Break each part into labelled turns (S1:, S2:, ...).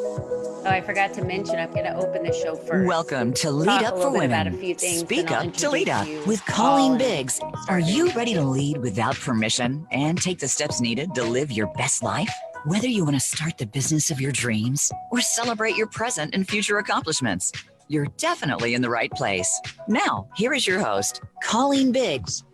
S1: Oh, I forgot to mention, I'm going to open the show first.
S2: Welcome to Lead
S1: Talk
S2: Up
S1: a
S2: for
S1: little bit about a
S2: Women.
S1: few things,
S2: Speak
S1: and I'll
S2: Up to Lead
S1: introduce
S2: Up
S1: you
S2: with
S1: all
S2: Colleen
S1: and
S2: Biggs. Are
S1: start the
S2: you ready to
S1: interview.
S2: lead without permission and take the steps needed to live your best life? Whether you want to start the business of your dreams or celebrate your present and future accomplishments, you're definitely in the right place. Now, here is your host, Colleen Biggs.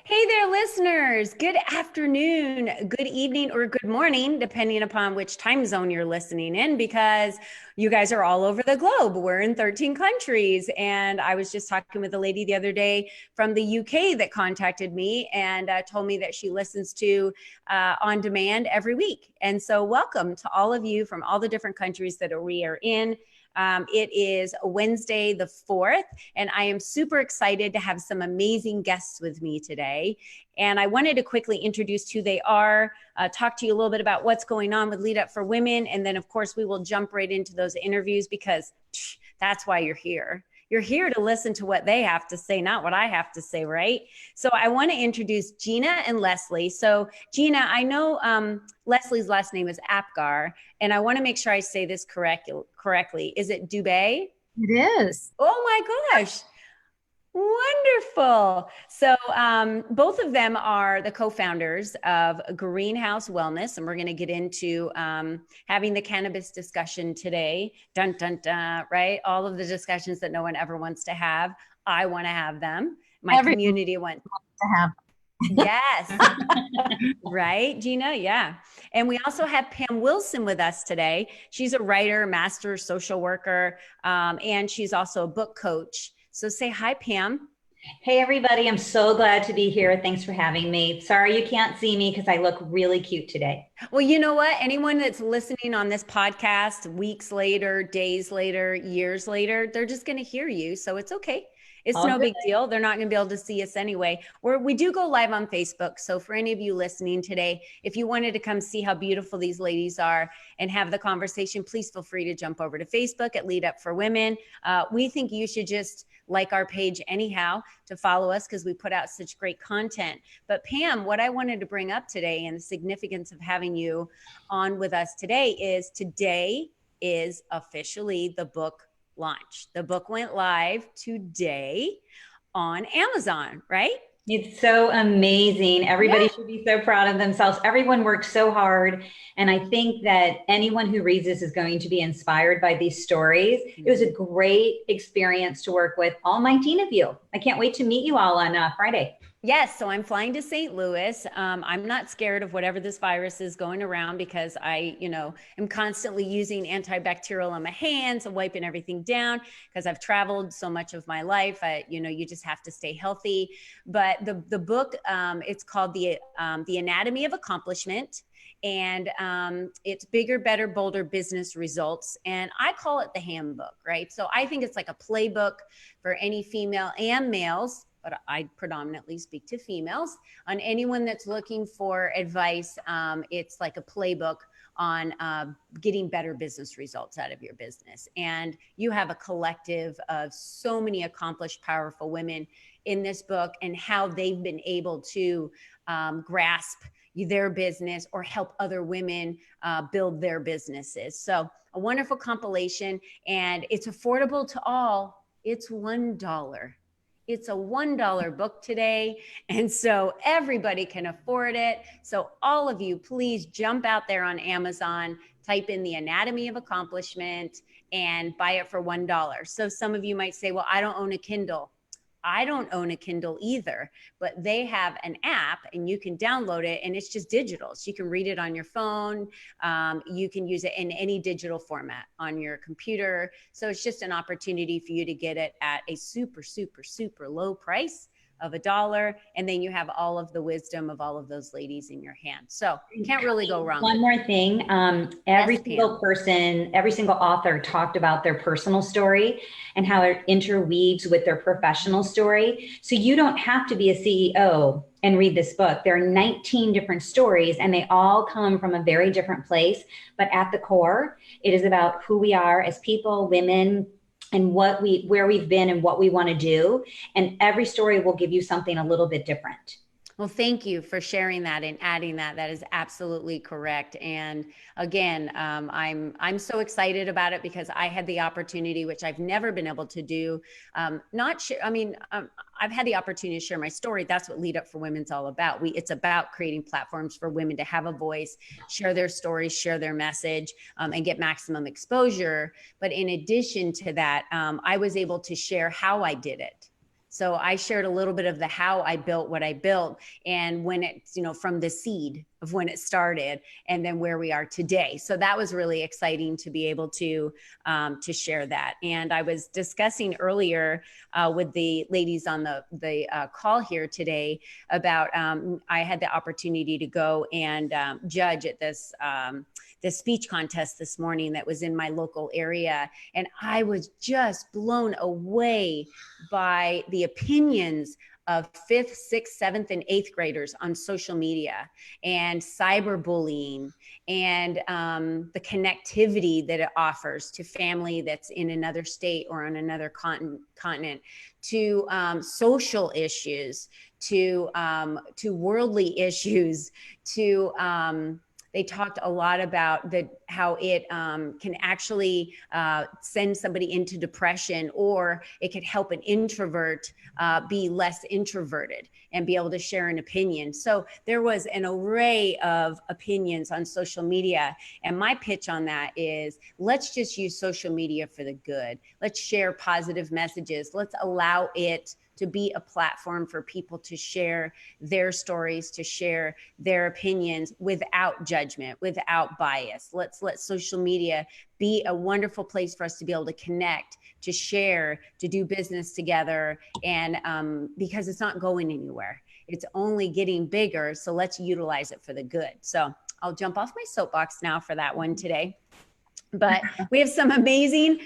S1: Hey there, listeners. Good afternoon, good evening, or good morning, depending upon which time zone you're listening in, because you guys are all over the globe. We're in 13 countries. And I was just talking with a lady the other day from the UK that contacted me and told me that she listens to On Demand every week. And so welcome to all of you from all the different countries that we are in. It is Wednesday the 4th, and I am super excited to have some amazing guests with me today. And I wanted to quickly introduce who they are, talk to you a little bit about what's going on with Lead Up for Women. And then, of course, we will jump right into those interviews because that's why you're here. You're here to listen to what they have to say, not what I have to say, right? So I want to introduce Gina and Leslie. So Gina, I know Leslie's last name is Apgar, and I want to make sure I say this correctly. Is it Dubé?
S3: It is.
S1: Oh my gosh. Wonderful. So both of them are the co-founders of Greenhouse Wellness, and we're going to get into having the cannabis discussion today. Dun, dun, dun, right? All of the discussions that no one ever wants to have. I want to have them. My community wants
S3: to have.
S1: Yes. Right, Gina? Yeah. And we also have Pam Wilson with us today. She's a writer, master social worker, and she's also a book coach. So say hi, Pam.
S4: Hey, everybody. I'm so glad to be here. Thanks for having me. Sorry you can't see me because I look really cute today.
S1: Well, you know what? Anyone that's listening on this podcast weeks later, days later, years later, they're just going to hear you. So it's okay. It's no big deal. They're not going to be able to see us anyway. We do go live on Facebook. So for any of you listening today, if you wanted to come see how beautiful these ladies are and have the conversation, please feel free to jump over to Facebook at Lead Up for Women. We think you should just like our page anyhow to follow us because we put out such great content. But Pam, what I wanted to bring up today and the significance of having you on with us today is officially the book launch. The book went live today on Amazon, right?
S4: It's so amazing. Everybody should be so proud of themselves. Everyone worked so hard. And I think that anyone who reads this is going to be inspired by these stories. It was a great experience to work with all 19 of you. I can't wait to meet you all on Friday.
S1: Yes, so I'm flying to St. Louis. I'm not scared of whatever this virus is going around because I, am constantly using antibacterial on my hands and wiping everything down because I've traveled so much of my life. You just have to stay healthy. But the book, it's called the Anatomy of Accomplishment. And it's bigger, better, bolder business results. And I call it the handbook, right? So I think it's like a playbook for any female and males, but I predominantly speak to females, on anyone that's looking for advice. It's like a playbook on getting better business results out of your business. And you have a collective of so many accomplished, powerful women in this book and how they've been able to grasp their business or help other women build their businesses. So a wonderful compilation, and it's affordable to all. It's $1. It's a $1 book today. And so everybody can afford it. So all of you, please jump out there on Amazon, type in the Anatomy of Accomplishment and buy it for $1. So some of you might say, well, I don't own a Kindle. I don't own a Kindle either, but they have an app and you can download it and it's just digital. So you can read it on your phone. You can use it in any digital format on your computer. So it's just an opportunity for you to get it at a super, super, super low price of $1. And then you have all of the wisdom of all of those ladies in your hand. So you can't really go wrong.
S4: One more thing. Every single person, every single author talked about their personal story and how it interweaves with their professional story. So you don't have to be a CEO and read this book. There are 19 different stories and they all come from a very different place. But at the core, it is about who we are as people, women, and where we've been and what we want to do. And every story will give you something a little bit different.
S1: Well, thank you for sharing that and adding that. That is absolutely correct. And again, I'm so excited about it because I had the opportunity, which I've never been able to do. Not share. I mean, I've had the opportunity to share my story. That's what Lead Up for Women's all about. It's about creating platforms for women to have a voice, share their stories, share their message, and get maximum exposure. But in addition to that, I was able to share how I did it. So I shared a little bit of the how I built what I built, and when it's, from the seed of when it started and then where we are today. So that was really exciting to be able to share that. And I was discussing earlier with the ladies on the call here today about I had the opportunity to go and judge at this speech contest this morning that was in my local area. And I was just blown away by the opinions of 5th, 6th, 7th, and 8th graders on social media and cyberbullying and the connectivity that it offers to family that's in another state or on another continent, to social issues, to worldly issues, to they talked a lot about how it can actually send somebody into depression, or it could help an introvert be less introverted and be able to share an opinion. So there was an array of opinions on social media. And my pitch on that is, let's just use social media for the good. Let's share positive messages. Let's allow it to be a platform for people to share their stories, to share their opinions without judgment, without bias. Let's let social media be a wonderful place for us to be able to connect, to share, to do business together. And because it's not going anywhere, it's only getting bigger. So let's utilize it for the good. So I'll jump off my soapbox now for that one today. But we have some amazing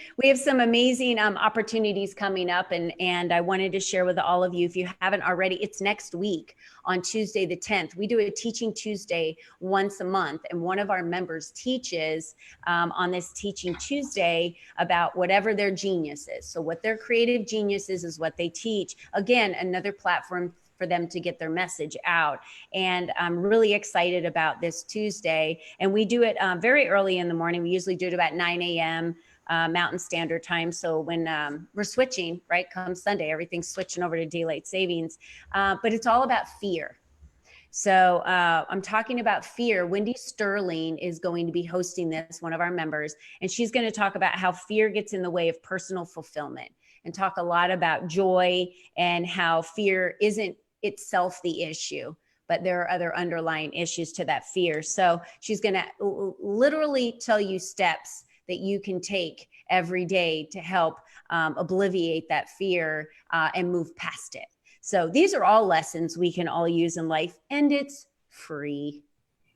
S1: opportunities coming up, and I wanted to share with all of you, if you haven't already, it's next week on Tuesday the 10th. We do a Teaching Tuesday once a month, and one of our members teaches on this Teaching Tuesday about whatever their genius is. So what their creative genius is what they teach. Again, another platform for them to get their message out. And I'm really excited about this Tuesday. And we do it very early in the morning. We usually do it about 9 a.m. Mountain Standard Time. So when we're switching, right, come Sunday, everything's switching over to daylight savings. But it's all about fear. So I'm talking about fear. Wendy Sterling is going to be hosting this, one of our members, and she's going to talk about how fear gets in the way of personal fulfillment, and talk a lot about joy and how fear isn't itself the issue, but there are other underlying issues to that fear. So she's going to literally tell you steps that you can take every day to help alleviate that fear and move past it. So these are all lessons we can all use in life, and it's free.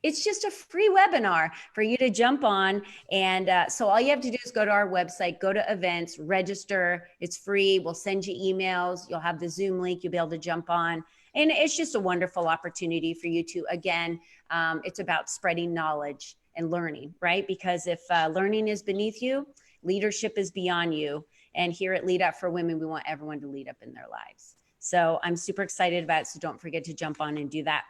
S1: It's just a free webinar for you to jump on. And so all you have to do is go to our website, go to events, register. It's free. We'll send you emails. You'll have the Zoom link. You'll be able to jump on. And it's just a wonderful opportunity for you to, again, it's about spreading knowledge and learning, right? Because if learning is beneath you, leadership is beyond you. And here at Lead Up for Women, we want everyone to lead up in their lives. So I'm super excited about it. So don't forget to jump on and do that.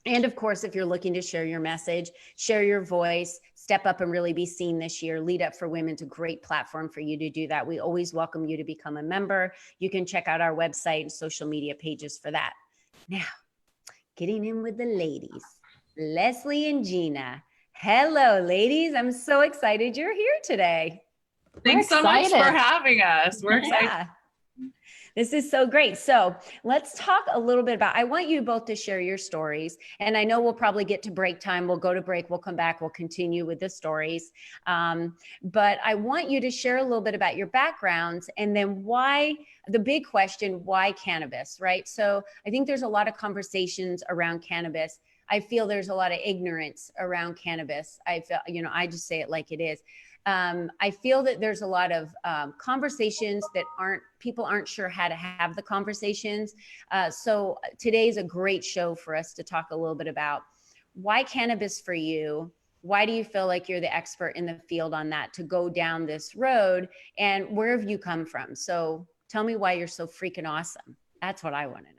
S1: And of course, if you're looking to share your message, share your voice, step up and really be seen this year, Lead Up for Women is a great platform for you to do that. We always welcome you to become a member. You can check out our website and social media pages for that. Now, getting in with the ladies, Leslie and Gina. Hello, ladies. I'm so excited you're here today.
S3: Thanks so much for having us. We're excited.
S1: Yeah. This is so great. So let's talk a little bit about, I want you both to share your stories. And I know we'll probably get to break time. We'll go to break. We'll come back. We'll continue with the stories. But I want you to share a little bit about your backgrounds, and then why, the big question, why cannabis, right? So I think there's a lot of conversations around cannabis. I feel there's a lot of ignorance around cannabis. I feel, I just say it like it is. I feel that there's a lot of conversations that people aren't sure how to have the conversations. So today's a great show for us to talk a little bit about why cannabis for you. Why do you feel like you're the expert in the field on that to go down this road, and where have you come from? So tell me why you're so freaking awesome. That's what I want to know.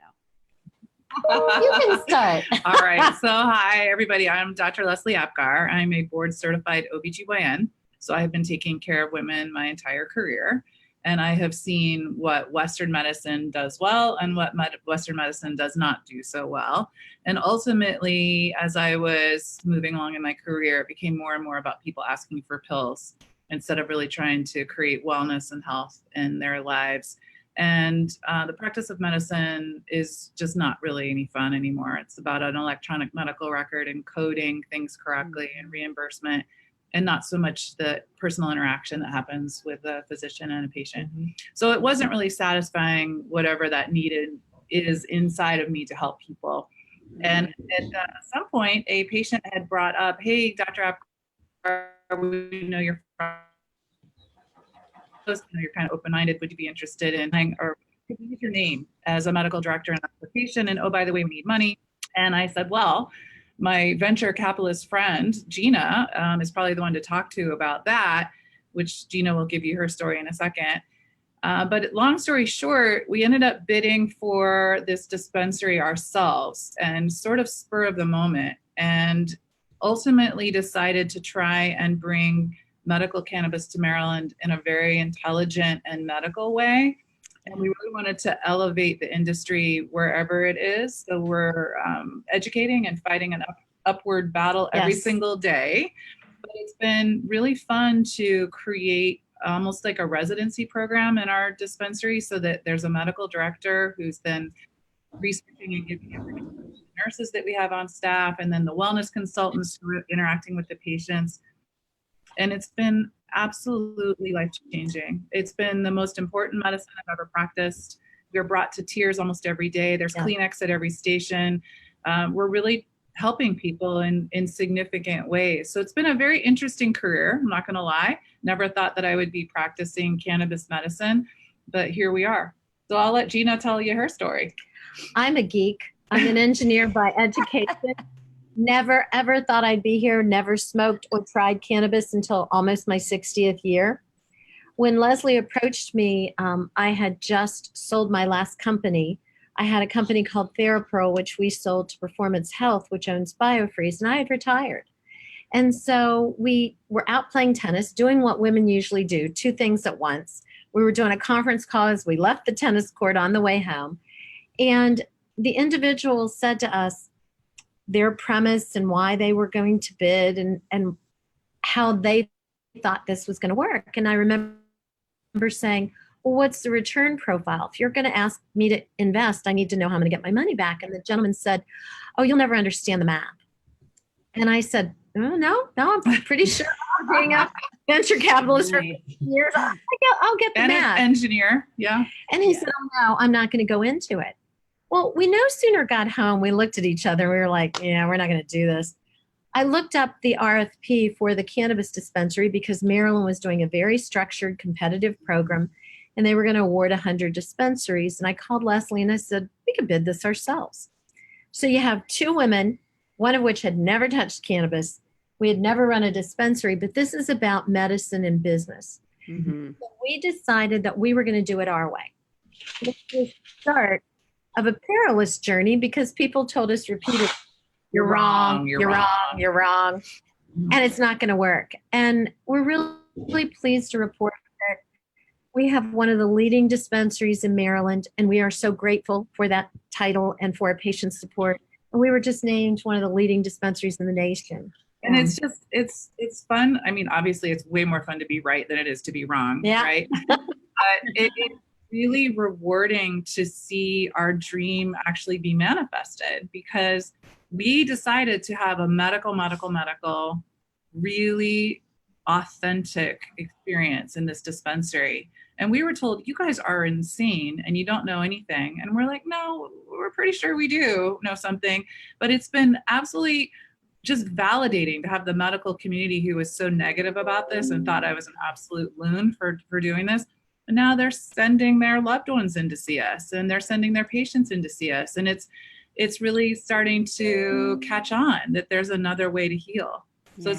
S5: You can start.
S3: All right. So hi, everybody. I'm Dr. Leslie Apgar. I'm a board certified OBGYN. So I have been taking care of women my entire career. And I have seen what Western medicine does well and what Western medicine does not do so well. And ultimately, as I was moving along in my career, it became more and more about people asking for pills instead of really trying to create wellness and health in their lives. And the practice of medicine is just not really any fun anymore. It's about an electronic medical record and coding things correctly and reimbursement, and not so much the personal interaction that happens with a physician and a patient. So it wasn't really satisfying whatever that needed is inside of me to help people. And at some point, a patient had brought up, hey, Dr. Apgar, we know you're from, you're kind of open-minded. Would you be interested in, or could you use your name as a medical director in application? And oh, by the way, we need money. And I said, well, my venture capitalist friend, Gina, is probably the one to talk to about that, which Gina will give you her story in a second. But long story short, we ended up bidding for this dispensary ourselves and sort of spur of the moment, and ultimately decided to try and bring medical cannabis to Maryland in a very intelligent and medical way. And we really wanted to elevate the industry wherever it is. So we're educating and fighting an upward battle every single day. But it's been really fun to create almost like a residency program in our dispensary, so that there's a medical director who's then researching and giving information to the nurses that we have on staff, and then the wellness consultants who are interacting with the patients. And it's been absolutely life-changing. It's been the most important medicine I've ever practiced. We're brought to tears almost every day. There's Kleenex at every station. We're really helping people in significant ways. So it's been a very interesting career, I'm not gonna lie. Never thought that I would be practicing cannabis medicine, but here we are. So I'll let Gina tell you her story.
S5: I'm a geek. I'm an engineer by education. Never, ever thought I'd be here, never smoked or tried cannabis until almost my 60th year. When Leslie approached me, I had just sold my last company. I had a company called TheraPearl, which we sold to Performance Health, which owns BioFreeze, and I had retired. And so we were out playing tennis, doing what women usually do, two things at once. We were doing a conference call as we left the tennis court on the way home. And the individual said to us their premise and why they were going to bid and how they thought this was going to work. And I remember saying, well, what's the return profile? If you're going to ask me to invest, I need to know how I'm going to get my money back. And the gentleman said, oh, you'll never understand the math. And I said, oh, no, I'm pretty sure being a venture capitalist for years, I'll get the math.
S3: An engineer, yeah.
S5: And he said, oh, no, I'm not going to go into it. Well, we no sooner got home, we looked at each other, and we were like, yeah, we're not going to do this. I looked up the RFP for the cannabis dispensary because Maryland was doing a very structured, competitive program, and they were going to award 100 dispensaries. And I called Leslie and I said, we could bid this ourselves. So you have two women, one of which had never touched cannabis. We had never run a dispensary, but this is about medicine and business. So we decided that we were going to do it our way. This was the start of a perilous journey because people told us repeatedly, you're wrong. And it's not going to work. And we're really pleased to report that we have one of the leading dispensaries in Maryland, and we are so grateful for that title and for our patient support. And we were just named one of the leading dispensaries in the nation.
S3: And it's fun. I mean, obviously it's way more fun to be right than it is to be wrong, right? But it's really rewarding to see our dream actually be manifested, because we decided to have a medical, really authentic experience in this dispensary. And we were told, you guys are insane and you don't know anything. And we're like, no, we're pretty sure we do know something. But it's been absolutely just validating to have the medical community who was so negative about this and thought I was an absolute loon for doing this. And now they're sending their loved ones in to see us, and they're sending their patients in to see us. And it's really starting to catch on that there's another way to heal. So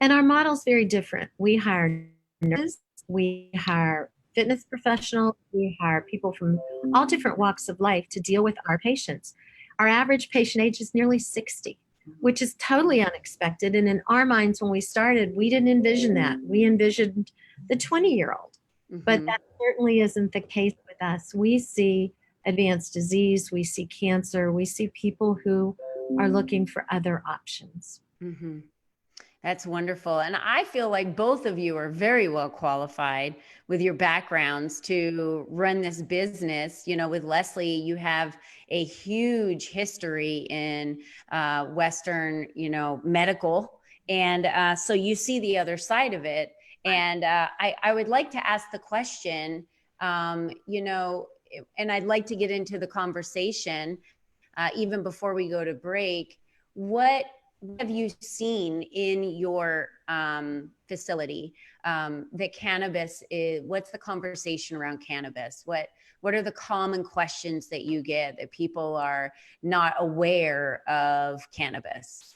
S5: and our model's very different. We hire nurses, we hire fitness professionals. We hire people from all different walks of life to deal with our patients. Our average patient age is nearly 60, which is totally unexpected. And in our minds, when we started, we didn't envision that. We envisioned the 20-year-old. But that certainly isn't the case with us. We see advanced disease, we see cancer, we see people who are looking for other options.
S1: Mm-hmm. That's wonderful. And I feel like both of you are very well qualified with your backgrounds to run this business. You know, with Leslie, you have a huge history in Western, medical. And so you see the other side of it. And I would like to ask the question, and I'd like to get into the conversation even before we go to break. What have you seen in your facility that cannabis is? What's the conversation around cannabis? What are the common questions that you get that people are not aware of cannabis?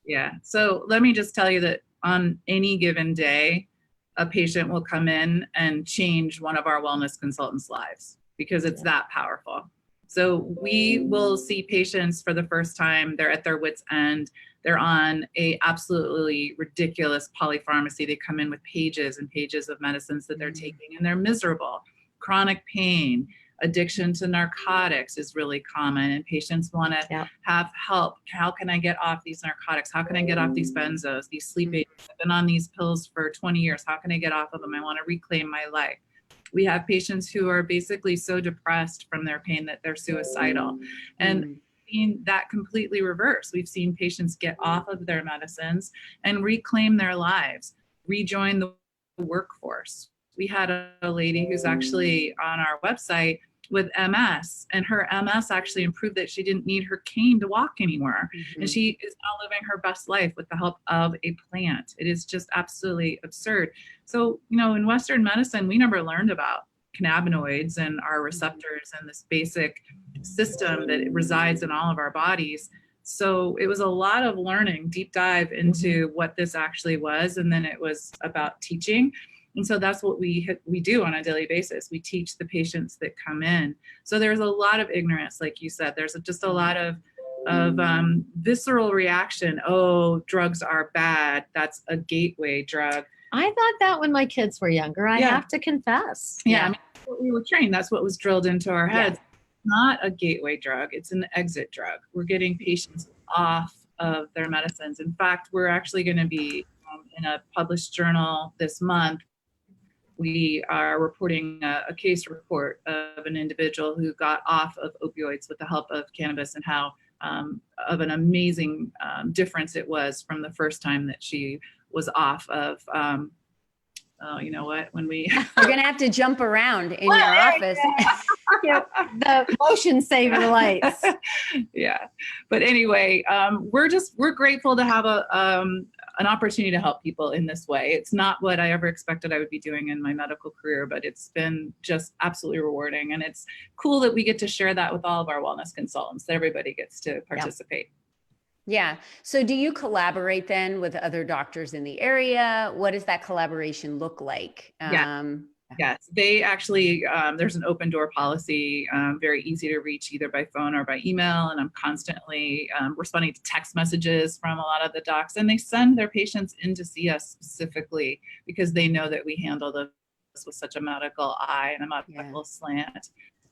S3: Yeah. So let me just tell you that on any given day, a patient will come in and change one of our wellness consultants' lives because it's that powerful. So we will see patients for the first time. They're at their wit's end. They're on a absolutely ridiculous polypharmacy. They come in with pages and pages of medicines that they're taking, and they're miserable. Chronic pain, addiction to narcotics is really common, and patients want to have help. How can I get off these narcotics? How can I get off these benzos, these sleep aids? I've been on these pills for 20 years. How can I get off of them? I want to reclaim my life. We have patients who are basically so depressed from their pain that they're suicidal. And seen that completely reverse. We've seen patients get off of their medicines and reclaim their lives, rejoin the workforce. We had a lady who's actually on our website with MS, and her MS actually improved that she didn't need her cane to walk anymore. And she is now living her best life with the help of a plant. It is just absolutely absurd. So, in Western medicine, we never learned about cannabinoids and our receptors and this basic system that resides in all of our bodies. So it was a lot of learning, deep dive into what this actually was. And then it was about teaching. And so that's what we do on a daily basis. We teach the patients that come in. So there's a lot of ignorance, like you said. There's just a lot of visceral reaction. Oh, drugs are bad. That's a gateway drug.
S5: I thought that when my kids were younger, I have to confess.
S3: Yeah. I mean, that's what we were trained. That's what was drilled into our heads. Not a gateway drug. It's an exit drug. We're getting patients off of their medicines. In fact, we're actually going to be in a published journal this month. We are reporting a case report of an individual who got off of opioids with the help of cannabis, and how of an amazing difference it was from the first time that she was off of you know what, when we
S1: we're gonna have to jump around in your office.
S5: The motion saver lights.
S3: Yeah, but anyway, we're grateful to have an opportunity to help people in this way. It's not what I ever expected I would be doing in my medical career, but it's been just absolutely rewarding, and it's cool that we get to share that with all of our wellness consultants, that everybody gets to participate.
S1: Yeah. So do you collaborate then with other doctors in the area? What does that collaboration look like?
S3: Yes, they actually, there's an open door policy, very easy to reach either by phone or by email. And I'm constantly responding to text messages from a lot of the docs, and they send their patients in to see us specifically because they know that we handle this with such a medical eye and a medical slant.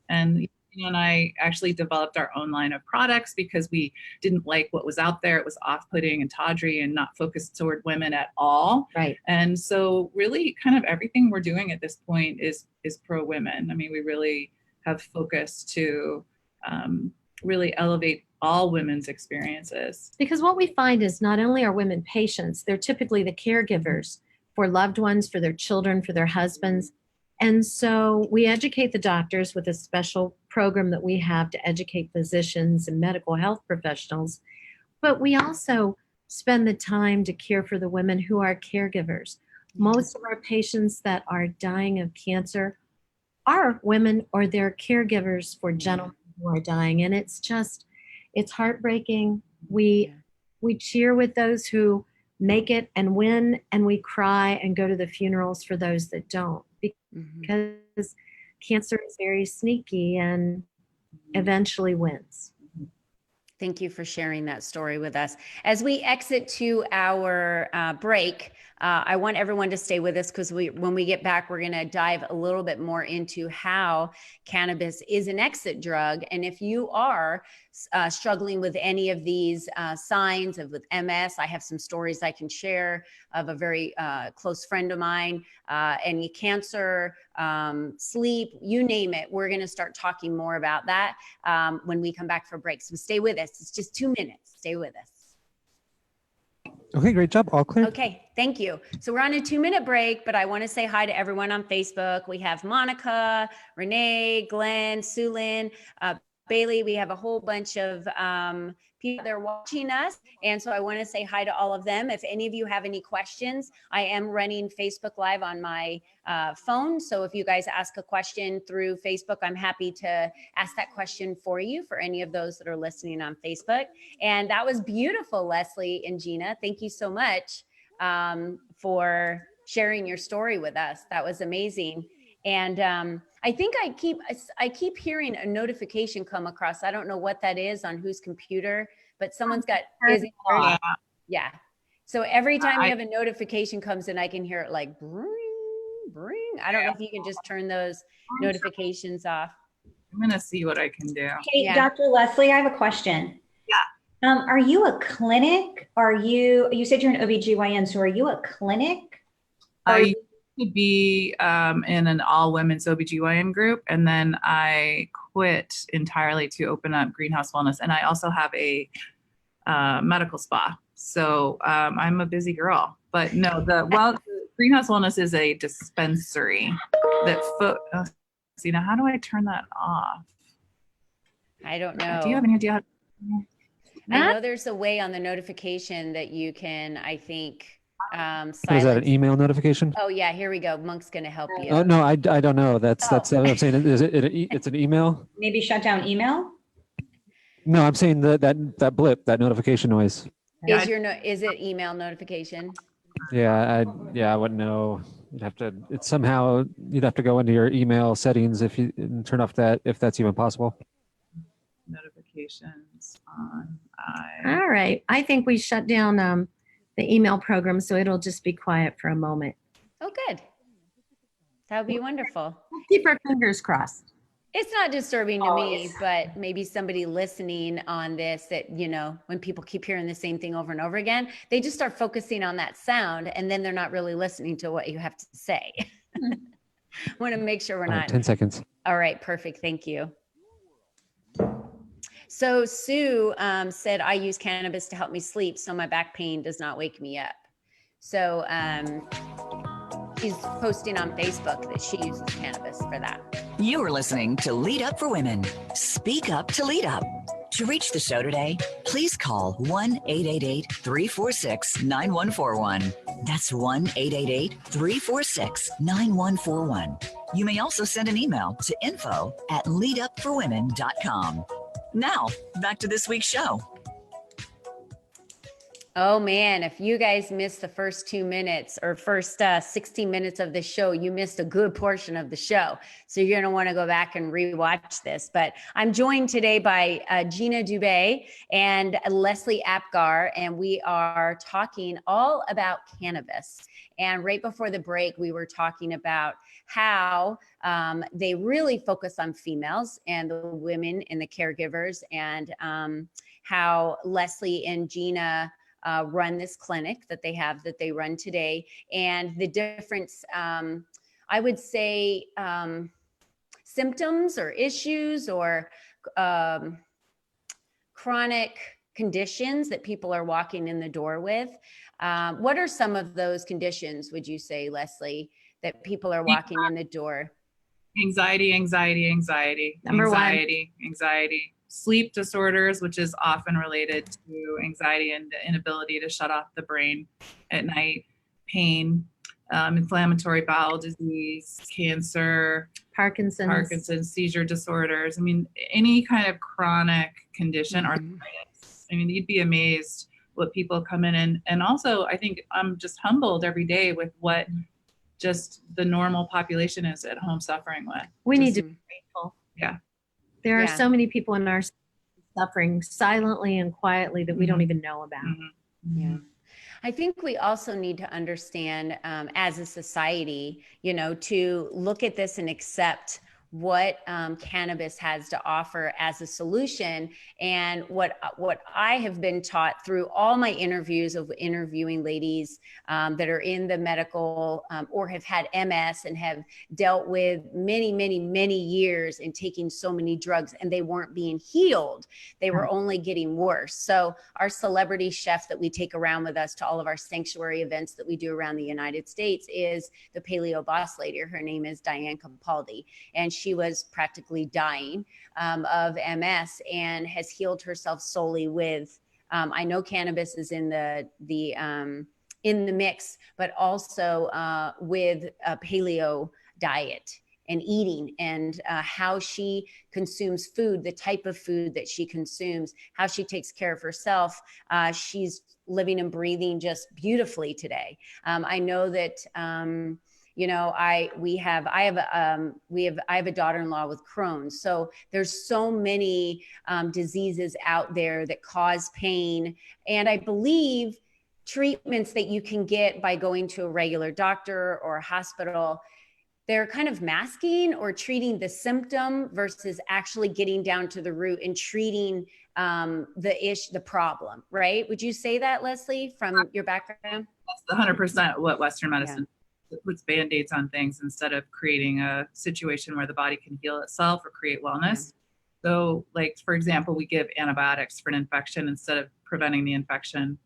S3: And I actually developed our own line of products because we didn't like what was out there. It was off-putting and tawdry and not focused toward women at all.
S5: Right.
S3: And so really kind of everything we're doing at this point is pro-women. I mean, we really have focused to really elevate all women's experiences.
S5: Because what we find is not only are women patients, they're typically the caregivers for loved ones, for their children, for their husbands. And so we educate the doctors with a special program that we have to educate physicians and medical health professionals. But we also spend the time to care for the women who are caregivers. Most of our patients that are dying of cancer are women or they're caregivers for gentlemen who are dying. And it's heartbreaking. We cheer with those who make it and win, and we cry and go to the funerals for those that don't, because cancer is very sneaky and eventually wins.
S1: Thank you for sharing that story with us. As we exit to our break, I want everyone to stay with us, because when we get back, we're going to dive a little bit more into how cannabis is an exit drug. And if you are struggling with any of these signs of with MS, I have some stories I can share of a very close friend of mine, any cancer, sleep, you name it. We're going to start talking more about that when we come back for break. So stay with us. It's just 2 minutes. Stay with us.
S6: Okay, great job. All clear.
S1: Okay, thank you. So we're on a 2-minute break, but I want to say hi to everyone on Facebook. We have Monica, Renee, Glenn, Sulin, Bailey. We have a whole bunch of people that are watching us. And so I want to say hi to all of them. If any of you have any questions, I am running Facebook Live on my phone. So if you guys ask a question through Facebook, I'm happy to ask that question for you, for any of those that are listening on Facebook. And that was beautiful, Leslie and Gina. Thank you so much for sharing your story with us. That was amazing. And I think I keep hearing a notification come across. I don't know what that is on whose computer, but someone's got busy. Yeah. So every time you have a notification comes in, I can hear it like bring. I don't know if you can just turn those notifications off.
S3: I'm going to see what I can do.
S4: Hey, Dr. Leslie, I have a question.
S3: Yeah.
S4: Are you a clinic? You said you're an OBGYN, so are you a clinic?
S3: I to be in an all women's OBGYN group, and then I quit entirely to open up Greenhouse Wellness, and I also have a medical spa. So I'm a busy girl. But no, Greenhouse Wellness is a dispensary that see, now how do I turn that off?
S1: I don't know.
S3: Do you have any idea?
S1: I know there's a way on the notification that you can, I think,
S6: is that an email notification?
S1: Oh yeah, here we go. Monk's going to help you.
S6: Oh no, I don't know. That's what I'm saying. Is it's an email? Maybe
S4: shut down email?
S6: No, I'm saying that blip, that notification noise.
S1: Is it email notification?
S6: Yeah, I wouldn't know. You'd have to go into your email settings and turn off that, if that's even possible.
S3: Notifications on.
S5: All right. I think we shut down the email program, so it'll just be quiet for a moment.
S1: Oh, good. That would be wonderful.
S5: Keep our fingers crossed.
S1: It's not disturbing to me, but maybe somebody listening on this that, when people keep hearing the same thing over and over again, they just start focusing on that sound, and then they're not really listening to what you have to say. Want to make sure we're not.
S6: 10 seconds.
S1: All right, perfect. Thank you. So Sue said, I use cannabis to help me sleep, so my back pain does not wake me up. So she's posting on Facebook that she uses cannabis for that.
S2: You are listening to Lead Up for Women. Speak up to lead up. To reach the show today, please call 1-888-346-9141. That's 1-888-346-9141. You may also send an email to info@leadupforwomen.com. Now, back to this week's show.
S1: Oh man, if you guys missed the first 2 minutes or first 60 minutes of the show, you missed a good portion of the show. So you're going to want to go back and rewatch this. But I'm joined today by Gina Dubé and Leslie Apgar, and we are talking all about cannabis. And right before the break, we were talking about how they really focus on females and the women and the caregivers, and how Leslie and Gina run this clinic that they run today, and the difference, I would say, symptoms or issues or chronic conditions that people are walking in the door with. What are some of those conditions, would you say, Leslie, that people are walking in the door?
S3: Anxiety.
S5: Number one.
S3: Anxiety. Sleep disorders, which is often related to anxiety and the inability to shut off the brain at night. Pain, inflammatory bowel disease, cancer, Parkinson's, seizure disorders. I mean, any kind of chronic condition, arthritis. I mean, you'd be amazed what people come in. And also, I think I'm just humbled every day with what just the normal population is at home suffering with.
S5: We need to be grateful.
S3: Yeah.
S5: There are so many people in our suffering silently and quietly that we don't even know about.
S1: Yeah. I think we also need to understand as a society, you know, to look at this and accept what cannabis has to offer as a solution. And what I have been taught through all my interviews of interviewing ladies that are in the medical or have had MS and have dealt with many, many, many years in taking so many drugs, and they weren't being healed. They were only getting worse. So our celebrity chef that we take around with us to all of our sanctuary events that we do around the United States is the paleo boss lady. Her name is Diane Capaldi, and she was practically dying of MS and has healed herself solely with, I know cannabis is in the mix, but also with a paleo diet and eating, and how she consumes food, the type of food that she consumes, how she takes care of herself. She's living and breathing just beautifully today. I know that, you know, I have a daughter-in-law with Crohn's. So there's so many diseases out there that cause pain. And I believe treatments that you can get by going to a regular doctor or a hospital, they're kind of masking or treating the symptom versus actually getting down to the root and treating the problem, right? Would you say that, Leslie, from your background?
S3: That's 100% what Western medicine puts Band-Aids on things instead of creating a situation where the body can heal itself or create wellness. So, like, for example, we give antibiotics for an infection instead of preventing the infection.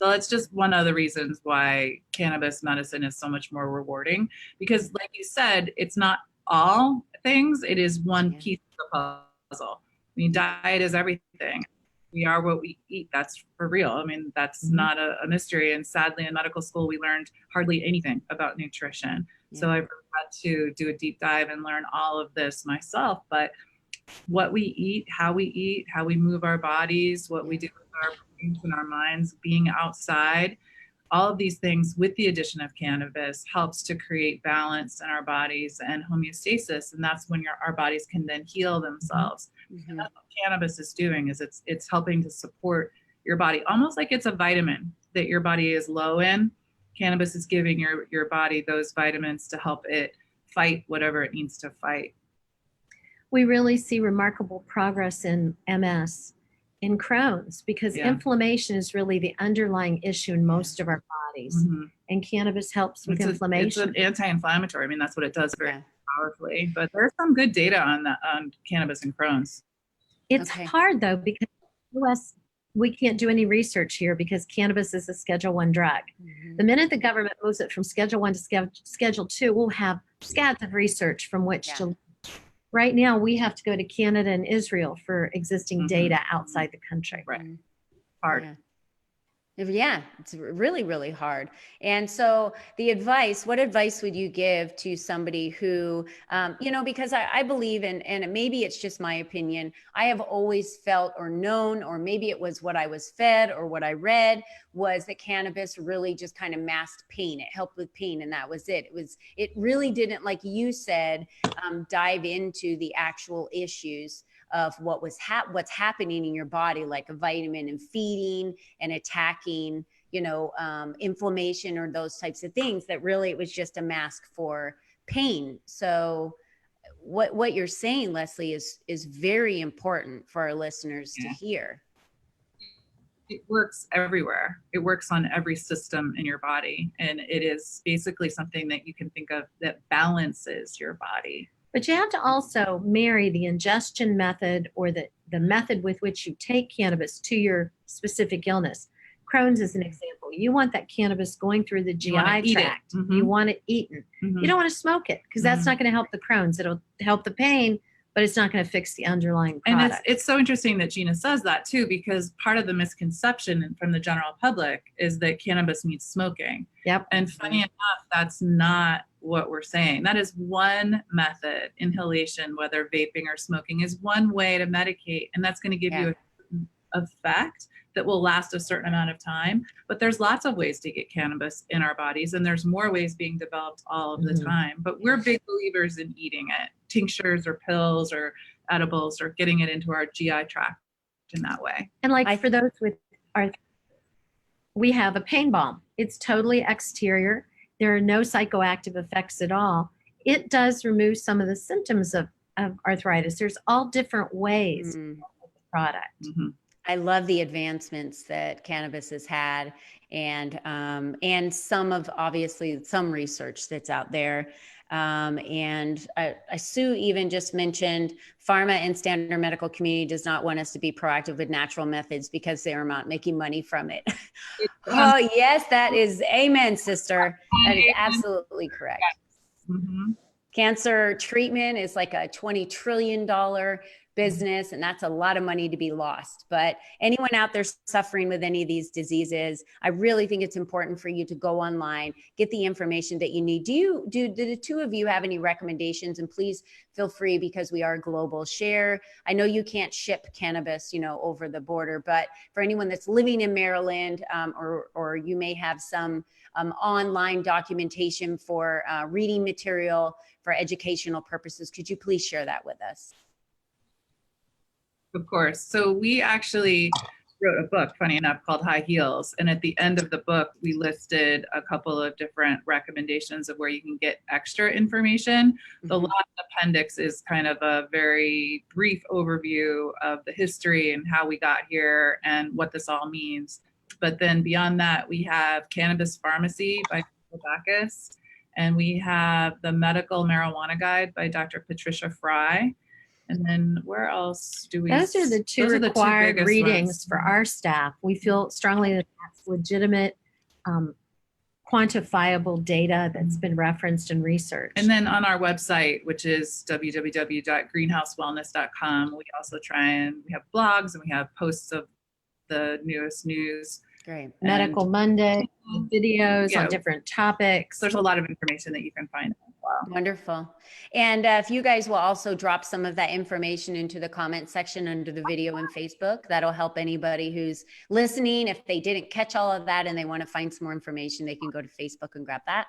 S3: So that's just one of the reasons why cannabis medicine is so much more rewarding, because like you said, it's not all things, it is one piece of the puzzle. I mean, diet is everything. We are what we eat. That's for real. I mean, that's not a mystery. And sadly, in medical school, we learned hardly anything about nutrition. So I've had to do a deep dive and learn all of this myself. But what we eat, how we move our bodies, what we do with our brains and our minds, being outside, all of these things with the addition of cannabis helps to create balance in our bodies and homeostasis. And that's when our bodies can then heal themselves. And that's what cannabis is doing, is it's helping to support your body, almost like it's a vitamin that your body is low in. Cannabis is giving your body those vitamins to help it fight whatever it needs to fight.
S5: We really see remarkable progress in MS, in Crohn's, because inflammation is really the underlying issue in most of our bodies. And cannabis helps with inflammation.
S3: It's an anti-inflammatory. I mean, that's what it does very powerfully. But there's some good data on cannabis and Crohn's.
S5: It's hard though, because in the US, we can't do any research here because cannabis is a Schedule 1 drug. The minute the government moves it from Schedule 1 to Schedule 2, we'll have scads of research from which to. Right now, we have to go to Canada and Israel for existing data outside the country.
S3: Right. Hard.
S1: Yeah, it's really, really hard. And so what advice would you give to somebody who, you know, because I believe in, and maybe it's just my opinion, I have always felt or known, or maybe it was what I was fed or what I read, was that cannabis really just kind of masked pain. It helped with pain, and that was it. It really didn't, like you said, dive into the actual issues of what's happening in your body, like a vitamin and feeding and attacking, you know, inflammation or those types of things, that really it was just a mask for pain. So what you're saying, Leslie, is very important for our listeners to hear.
S3: It works everywhere. It works on every system in your body. And it is basically something that you can think of that balances your body.
S5: But you have to also marry the ingestion method or the method with which you take cannabis to your specific illness. Crohn's is an example. You want that cannabis going through the GI tract. You want it eaten. You don't want to smoke it because that's not going to help the Crohn's. It'll help the pain, but it's not going to fix the underlying product.
S3: And it's so interesting that Gina says that too, because part of the misconception from the general public is that cannabis means smoking. And funny enough, that's not what we're saying. That is one method. Inhalation, whether vaping or smoking, is one way to medicate, and that's going to give you an effect, that will last a certain amount of time. But there's lots of ways to get cannabis in our bodies, and there's more ways being developed all of the time. But we're big believers in eating it, tinctures or pills or edibles, or getting it into our GI tract in that way.
S5: And like for those with we have a pain balm. It's totally exterior. There are no psychoactive effects at all. It does remove some of the symptoms of arthritis. There's all different ways of the product.
S1: I love the advancements that cannabis has had, and some of obviously some research that's out there. And Sue even just mentioned pharma and standard medical community does not want us to be proactive with natural methods because they are not making money from it. Oh yes, that is amen, sister. That is absolutely correct. Cancer treatment is like a $20 trillion business, and that's a lot of money to be lost. But anyone out there suffering with any of these diseases, I really think it's important for you to go online, get the information that you need. Do the two of you have any recommendations? And please feel free, because we are global. Share. I know you can't ship cannabis, over the border, but for anyone that's living in Maryland, or you may have some online documentation for reading material for educational purposes, could you please share that with us?
S3: Of course. So we actually wrote a book, funny enough, called High Heels. And at the end of the book, we listed a couple of different recommendations of where you can get extra information. The last appendix is kind of a very brief overview of the history and how we got here and what this all means. But then beyond that, we have Cannabis Pharmacy by Bacchus, and we have the Medical Marijuana Guide by Dr. Patricia Fry. And then where else do we?
S5: Those are the two required readings for our staff. We feel strongly that that's legitimate, quantifiable data that's been referenced in research.
S3: And then on our website, which is www.greenhousewellness.com, we also we have blogs and we have posts of the newest news.
S1: Great.
S5: Medical Monday, videos on different topics.
S3: There's a lot of information that you can find as well.
S1: Wonderful. And if you guys will also drop some of that information into the comment section under the video in Facebook, that'll help anybody who's listening. If they didn't catch all of that and they want to find some more information, they can go to Facebook and grab that.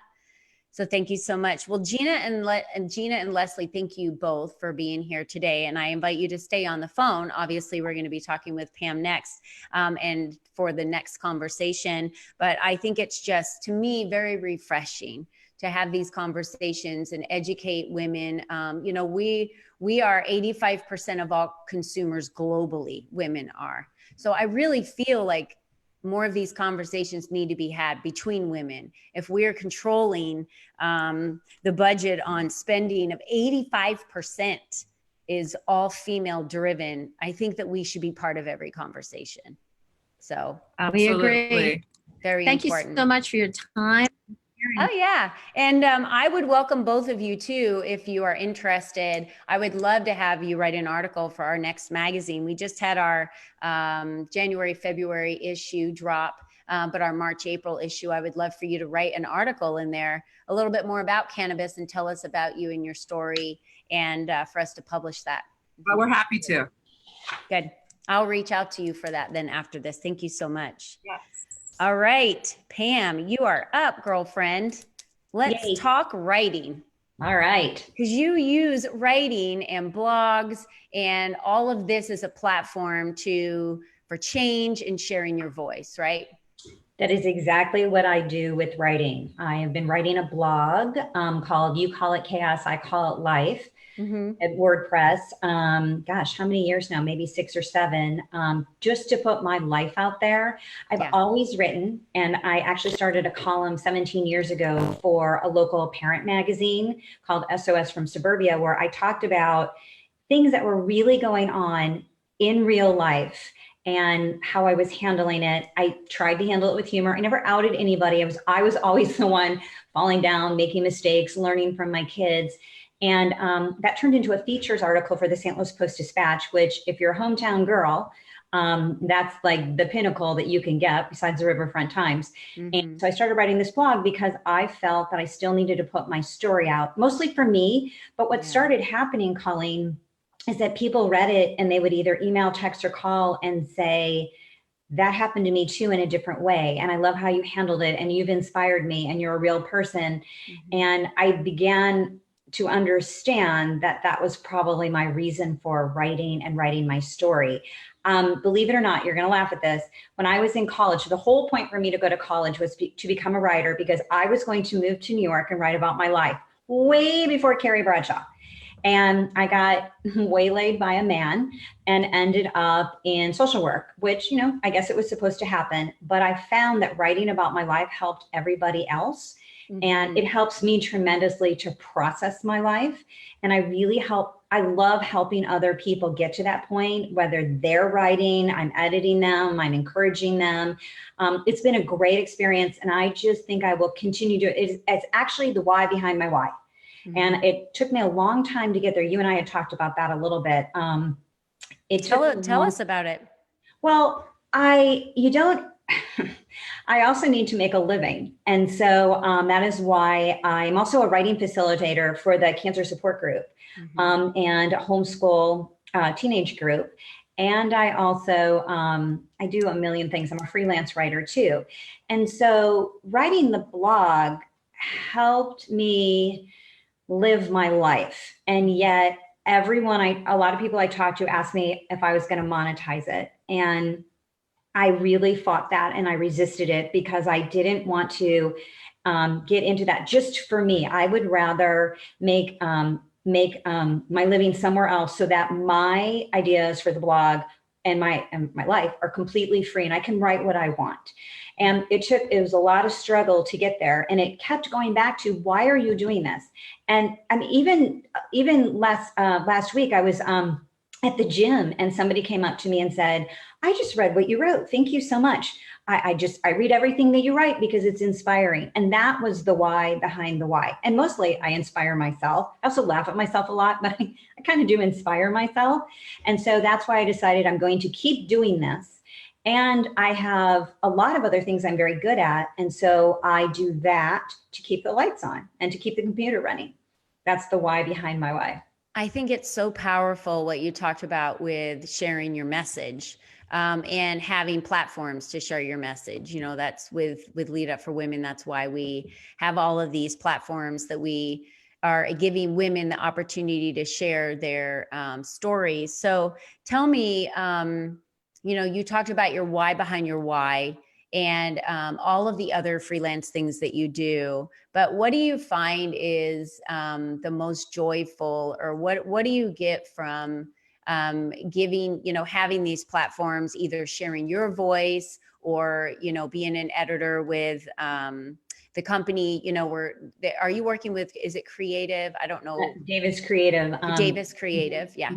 S1: So thank you so much. Well, Gina and Leslie, thank you both for being here today. And I invite you to stay on the phone. Obviously, we're going to be talking with Pam next and for the next conversation. But I think it's just, to me, very refreshing to have these conversations and educate women. We are 85% of all consumers globally, women are. So I really feel like more of these conversations need to be had between women. If we're controlling the budget on spending of 85% is all female driven, I think that we should be part of every conversation. So
S5: we agree.
S1: Very
S5: Thank
S1: important.
S5: you so much for your time.
S1: Oh yeah. And I would welcome both of you too, if you are interested. I would love to have you write an article for our next magazine. We just had our January, February issue drop, but our March, April issue, I would love for you to write an article in there, a little bit more about cannabis and tell us about you and your story, and for us to publish that.
S3: But we're happy to.
S1: Good. I'll reach out to you for that then after this. Thank you so much.
S3: Yes.
S1: All right, Pam, you are up, girlfriend. Let's talk writing.
S4: All right.
S1: Because you use writing and blogs and all of this as a platform for change and sharing your voice, right?
S4: That is exactly what I do with writing. I have been writing a blog called You Call It Chaos, I Call It Life at WordPress. Gosh, how many years now? Maybe 6 or 7, just to put my life out there. I've always written, and I actually started a column 17 years ago for a local parent magazine called SOS from Suburbia, where I talked about things that were really going on in real life and how I was handling it. I tried to handle it with humor. I never outed anybody. I was always the one falling down, making mistakes, learning from my kids. And that turned into a features article for the St. Louis Post-Dispatch, which, if you're a hometown girl, that's like the pinnacle that you can get besides the Riverfront Times. And so I started writing this blog because I felt that I still needed to put my story out, mostly for me. But what started happening, Colleen, is that people read it and they would either email, text, or call and say, that happened to me too in a different way. And I love how you handled it, and you've inspired me, and you're a real person. And I began to understand that that was probably my reason for writing and writing my story. Believe it or not, you're going to laugh at this. When I was in college, the whole point for me to go to college was to become a writer, because I was going to move to New York and write about my life way before Carrie Bradshaw. And I got waylaid by a man and ended up in social work, which, you know, I guess it was supposed to happen. But I found that writing about my life helped everybody else. And it helps me tremendously to process my life. And I love helping other people get to that point, whether they're writing, I'm editing them, I'm encouraging them. It's been a great experience. And I just think I will continue to, it's actually the why behind my why. And it took me a long time to get there. You and I had talked about that a little bit.
S1: Tell us about it.
S4: Well, I also need to make a living. And so that is why I'm also a writing facilitator for the cancer support group and a homeschool teenage group. And I also, I do a million things. I'm a freelance writer too. And so writing the blog helped me live my life. And yet a lot of people I talked to asked me if I was going to monetize it. And I really fought that, and I resisted it because I didn't want to get into that just for me. I would rather make my living somewhere else so that my ideas for the blog and my life are completely free, and I can write what I want. And it was a lot of struggle to get there. And it kept going back to, why are you doing this? And even last week, I was at the gym, and somebody came up to me and said, I just read what you wrote. Thank you so much. I read everything that you write because it's inspiring. And that was the why behind the why. And mostly I inspire myself. I also laugh at myself a lot, but I kind of do inspire myself. And so that's why I decided I'm going to keep doing this. And I have a lot of other things I'm very good at. And so I do that to keep the lights on and to keep the computer running. That's the why behind my why.
S1: I think it's so powerful what you talked about with sharing your message. And having platforms to share your message. You know, that's with Lead Up for Women. That's why we have all of these platforms that we are giving women the opportunity to share their stories. So tell me, you know, you talked about your why behind your why and all of the other freelance things that you do. But what do you find is the most joyful, or what do you get from giving, you know, having these platforms, either sharing your voice or, you know, being an editor with the company, you know, are you working with, is it Creative? I don't know.
S4: Davis Creative.
S1: Davis Creative. Yeah.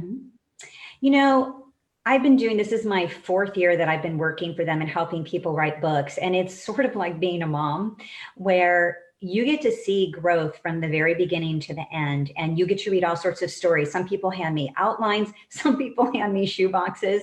S4: You know, I've been doing, this is my 4th year that I've been working for them and helping people write books. And it's sort of like being a mom, where you get to see growth from the very beginning to the end, and you get to read all sorts of stories. Some people hand me outlines, some people hand me shoe boxes,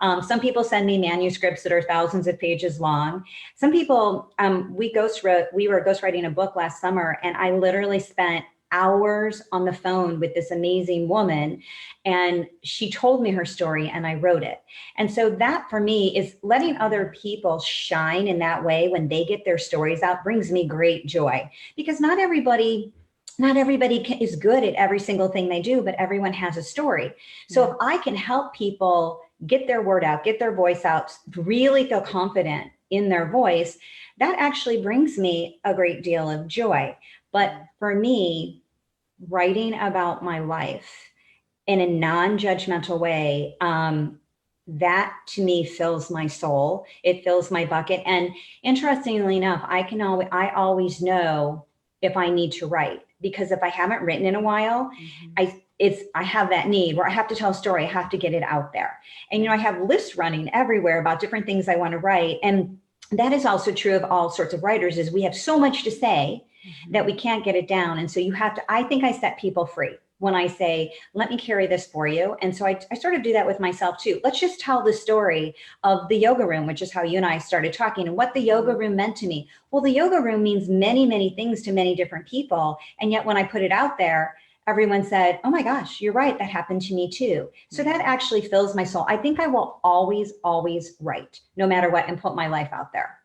S4: some people send me manuscripts that are thousands of pages long. Some people, we were ghostwriting a book last summer, and I literally spent hours on the phone with this amazing woman, and she told me her story and I wrote it. And so that for me is letting other people shine in that way when they get their stories out brings me great joy, because not everybody is good at every single thing they do, but everyone has a story. So if I can help people get their word out, get their voice out, really feel confident in their voice, that actually brings me a great deal of joy. But for me, writing about my life in a non-judgmental way, that to me fills my soul. It fills my bucket. And interestingly enough, I always know if I need to write, because if I haven't written in a while, I have that need where I have to tell a story. I have to get it out there. And, you know, I have lists running everywhere about different things I want to write. And that is also true of all sorts of writers, is we have so much to say that we can't get it down. And so I think I set people free when I say, let me carry this for you. And so I sort of do that with myself too. Let's just tell the story of the yoga room, which is how you and I started talking, and what the yoga room meant to me. Well, the yoga room means many, many things to many different people. And yet when I put it out there, everyone said, oh my gosh, you're right. That happened to me too. So that actually fills my soul. I think I will always, always write no matter what and put my life out there.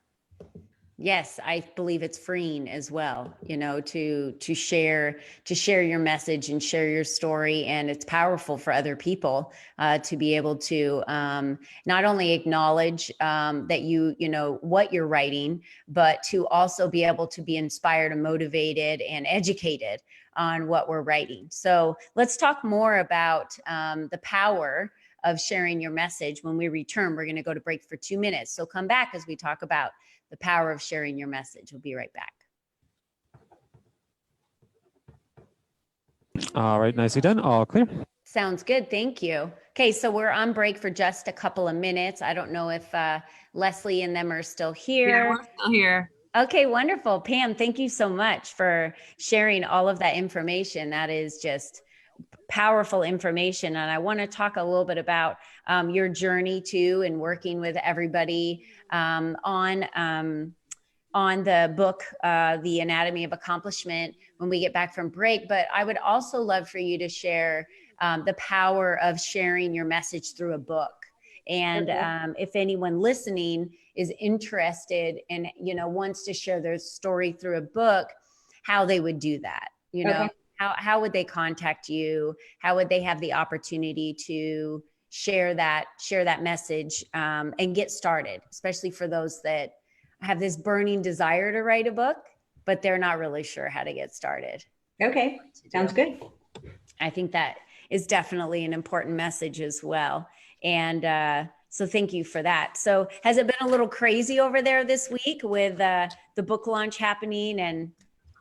S1: Yes, I believe it's freeing as well, to share your message and share your story. And it's powerful for other people to be able to not only acknowledge that what you're writing, but to also be able to be inspired and motivated and educated on what we're writing. So let's talk more about the power of sharing your message. When we return, we're going to go to break for 2 minutes. So come back as we talk about the power of sharing your message. We'll be right back.
S6: All right, nicely done. All clear.
S1: Sounds good. Thank you. Okay, so we're on break for just a couple of minutes. I don't know if Leslie and them are still here.
S3: Yeah, we're still here.
S1: Okay, wonderful. Pam, thank you so much for sharing all of that information. That is just powerful information. And I want to talk a little bit about your journey too, and working with everybody on the book, The Anatomy of Accomplishment, when we get back from break. But I would also love for you to share the power of sharing your message through a book. And if anyone listening is interested and, wants to share their story through a book, how they would do that, How would they contact you? How would they have the opportunity to share that message and get started, especially for those that have this burning desire to write a book, but they're not really sure how to get started?
S4: Okay, sounds good.
S1: I think that is definitely an important message as well. And so thank you for that. So has it been a little crazy over there this week with the book launch happening and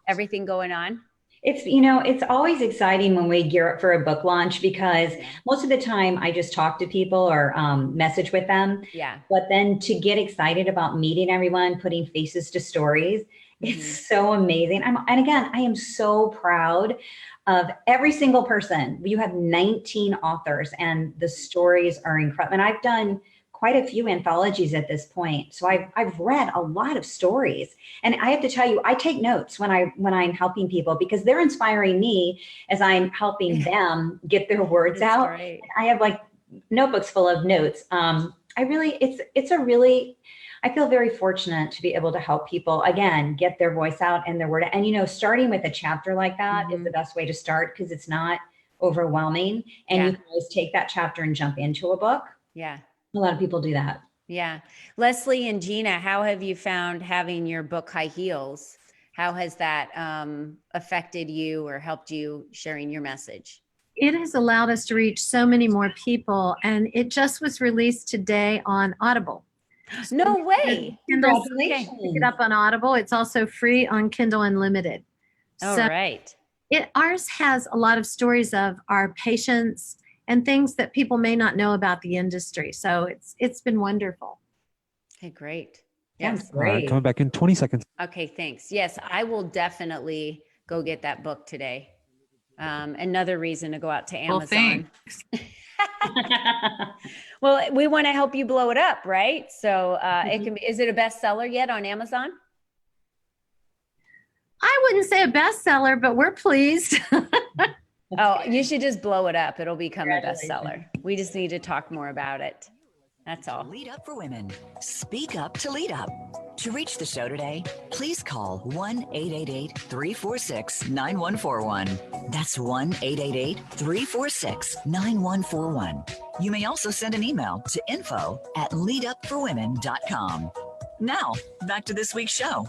S1: everything going on?
S4: It's always exciting when we gear up for a book launch, because most of the time I just talk to people or message with them.
S1: Yeah.
S4: But then to get excited about meeting everyone, putting faces to stories, it's so amazing. And again, I am so proud of every single person. You have 19 authors and the stories are incredible. And I've done quite a few anthologies at this point. So I've read a lot of stories, and I have to tell you, I take notes when I'm helping people, because they're inspiring me as I'm helping them get their words out.
S1: Right.
S4: I have like notebooks full of notes. I feel very fortunate to be able to help people, again, get their voice out and their word. And, starting with a chapter like that is the best way to start, because it's not overwhelming, and you can always take that chapter and jump into a book.
S1: Yeah.
S4: A lot of people do that.
S1: Yeah. Leslie and Gina, how have you found having your book High Heels? How has that affected you or helped you sharing your message?
S5: It has allowed us to reach so many more people, and it just was released today on Audible.
S1: No way.
S4: Congratulations.
S5: Pick it up on Audible. It's also free on Kindle Unlimited.
S1: All right.
S5: Ours has a lot of stories of our patients and things that people may not know about the industry. So it's been wonderful.
S1: Okay, great.
S4: Yes,
S6: All right,
S4: great.
S6: coming back in 20 seconds.
S1: Okay, thanks. Yes, I will definitely go get that book today. Another reason to go out to Amazon. Well, we want to help you blow it up, right? So is it a bestseller yet on Amazon?
S5: I wouldn't say a bestseller, but we're pleased.
S1: Oh, you should just blow it up. It'll become a bestseller. We just need to talk more about it. That's all.
S2: Lead Up for Women. Speak up to lead up. To reach the show today, please call 1-888-346-9141. That's 1-888-346-9141. You may also send an email to info@leadupforwomen.com. Now, back to this week's show.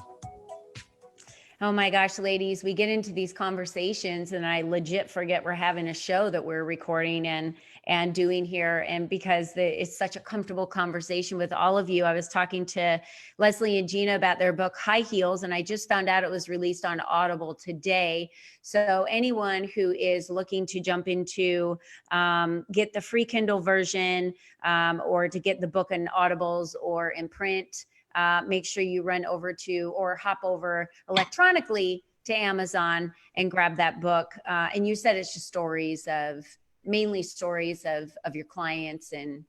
S1: Oh my gosh, ladies, we get into these conversations and I legit forget we're having a show that we're recording and doing here. And because it's such a comfortable conversation with all of you. I was talking to Leslie and Gina about their book, High Heels, and I just found out it was released on Audible today. So anyone who is looking to jump into, get the free Kindle version or to get the book in Audibles or in print, make sure you run over to or hop over electronically to Amazon and grab that book. And you said it's just mainly stories of your clients and